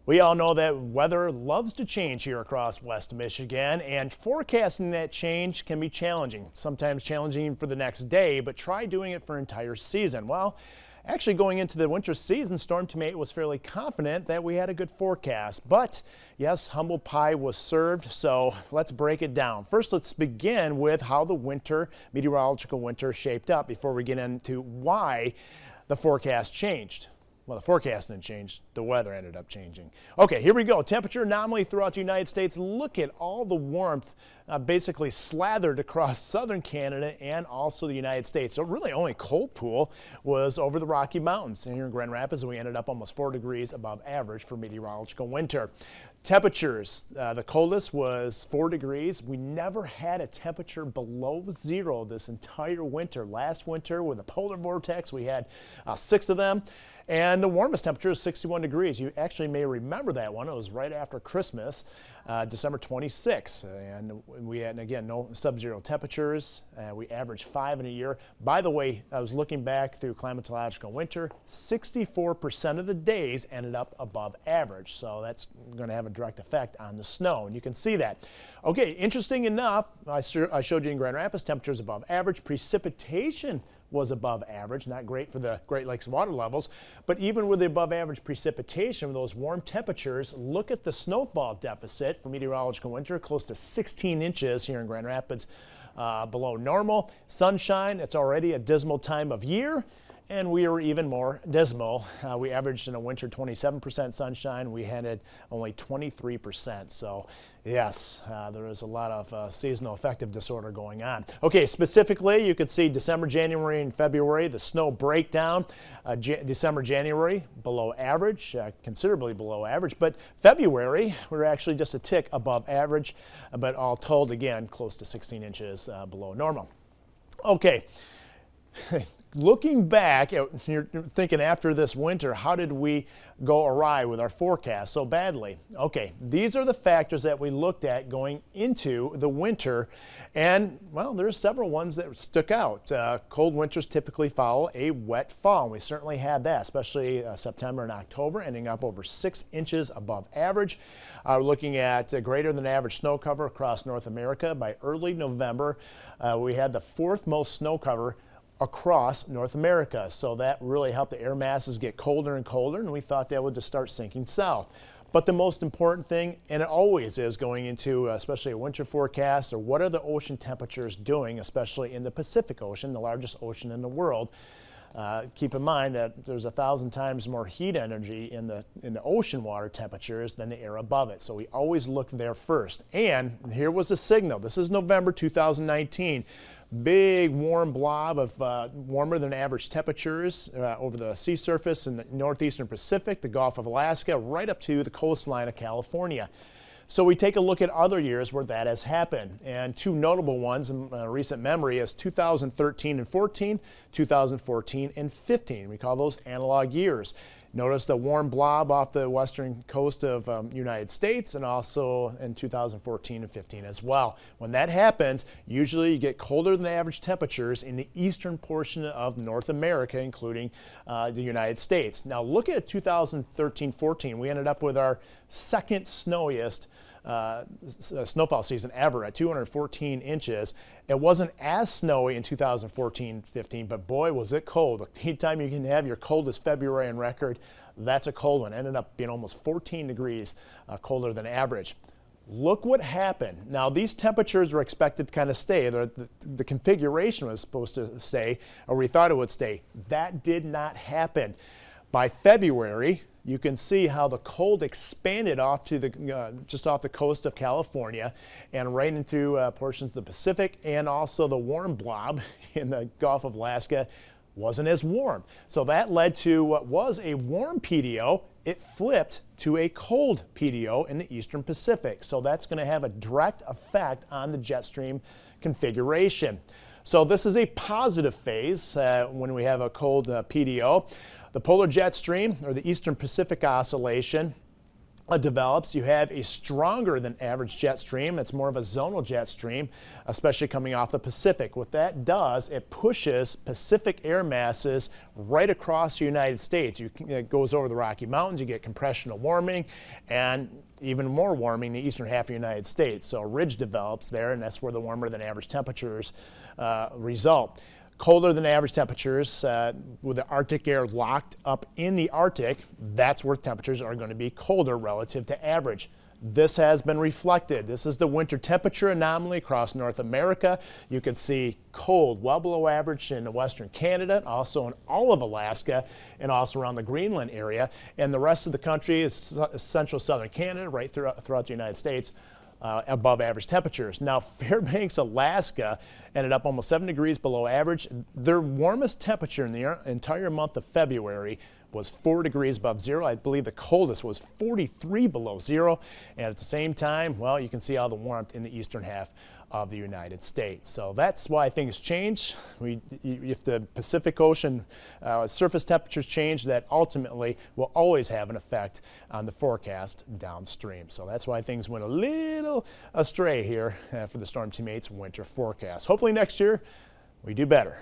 We all know that weather loves to change here across West Michigan, and forecasting that change can be challenging. Sometimes challenging for the next day, but try doing it for an entire season. Well, actually going into the winter season, Storm Team 8 was fairly confident that we had a good forecast. But yes, humble pie was served, so let's break it down. First, let's begin with how the meteorological winter shaped up before we get into why the forecast changed. Well, the forecast didn't change, the weather ended up changing. Okay, here we go. Temperature anomaly throughout the United States. Look at all the warmth basically slathered across southern Canada and also the United States. So really only cold pool was over the Rocky Mountains. And here in Grand Rapids, we ended up almost 4 degrees above average for meteorological winter. Temperatures, the coldest was 4 degrees. We never had a temperature below zero this entire winter. Last winter with the polar vortex, we had 6 of them. And the warmest temperature is 61 degrees. You actually may remember that one. It was right after Christmas, December 26th. And we had, again, no sub-zero temperatures. We averaged 5 in a year. By the way, I was looking back through climatological winter, 64% of the days ended up above average. So that's going to have a direct effect on the snow. And you can see that. Okay, interesting enough, I showed you in Grand Rapids, temperatures above average. Precipitation was above average, not great for the Great Lakes water levels, but even with the above average precipitation, with those warm temperatures, look at the snowfall deficit for meteorological winter, close to 16 inches here in Grand Rapids, below normal. Sunshine, it's already a dismal time of year, and we are even more dismal. We averaged in a winter 27% sunshine. We had only 23%. So yes, there is a lot of seasonal affective disorder going on. Okay, specifically, you could see December, January, and February, the snow breakdown. December, January, below average, considerably below average. But February, we're actually just a tick above average, but all told, again, close to 16 inches below normal. Okay. Looking back, you're thinking after this winter, how did we go awry with our forecast so badly? Okay, these are the factors that we looked at going into the winter, and well, there's several ones that stuck out. Cold winters typically follow a wet fall. We certainly had that, especially September and October, ending up over 6 inches above average. Looking at greater than average snow cover across North America. By early November, we had the 4th most snow cover across North America. So that really helped the air masses get colder and colder, and we thought that would just start sinking south. But the most important thing, and it always is going into especially a winter forecast, or what are the ocean temperatures doing, especially in the Pacific Ocean, the largest ocean in the world. Keep in mind that there's 1,000 times more heat energy in the ocean water temperatures than the air above it. So we always look there first. And here was the signal. This is November 2019. Big warm blob of warmer than average temperatures over the sea surface in the northeastern Pacific, the Gulf of Alaska, right up to the coastline of California. So we take a look at other years where that has happened, and 2 notable ones in recent memory is 2013 and 14, 2014 and 15. We call those analog years. Notice the warm blob off the western coast of United States, and also in 2014 and 15 as well. When that happens, usually you get colder than average temperatures in the eastern portion of North America, including the United States. Now look at 2013-14. We ended up with our 2nd snowiest snowfall season ever at 214 inches. It wasn't as snowy in 2014-15, but boy, was it cold. Anytime you can have your coldest February on record, that's a cold one. Ended up being almost 14 degrees colder than average. Look what happened. Now, these temperatures were expected to kind of stay. The configuration was supposed to stay, or we thought it would stay. That did not happen. By February, you can see how the cold expanded off to just off the coast of California and right into portions of the Pacific, and also the warm blob in the Gulf of Alaska wasn't as warm. So that led to what was a warm PDO. It flipped to a cold PDO in the eastern Pacific. So that's going to have a direct effect on the jet stream configuration. So this is a positive phase when we have a cold PDO. The polar jet stream, or the Eastern Pacific Oscillation, develops, you have a stronger than average jet stream. It's more of a zonal jet stream, especially coming off the Pacific. What that does, it pushes Pacific air masses right across the United States. It goes over the Rocky Mountains, you get compressional warming, and even more warming in the eastern half of the United States. So a ridge develops there, and that's where the warmer than average temperatures result. Colder than average temperatures with the Arctic air locked up in the Arctic, that's where temperatures are going to be colder relative to average. This has been reflected. This is the winter temperature anomaly across North America. You can see cold, well below average in western Canada, also in all of Alaska, and also around the Greenland area. And the rest of the country is central southern Canada, right throughout the United States. Above average temperatures. Now, Fairbanks, Alaska ended up almost 7 degrees below average. Their warmest temperature in the entire month of February was 4 degrees above zero. I believe the coldest was 43 below zero. And at the same time, well, you can see all the warmth in the eastern half of the United States. So that's why things change. If the Pacific Ocean surface temperatures change, that ultimately will always have an effect on the forecast downstream. So that's why things went a little astray here for the Storm Team 8's winter forecast. Hopefully next year we do better.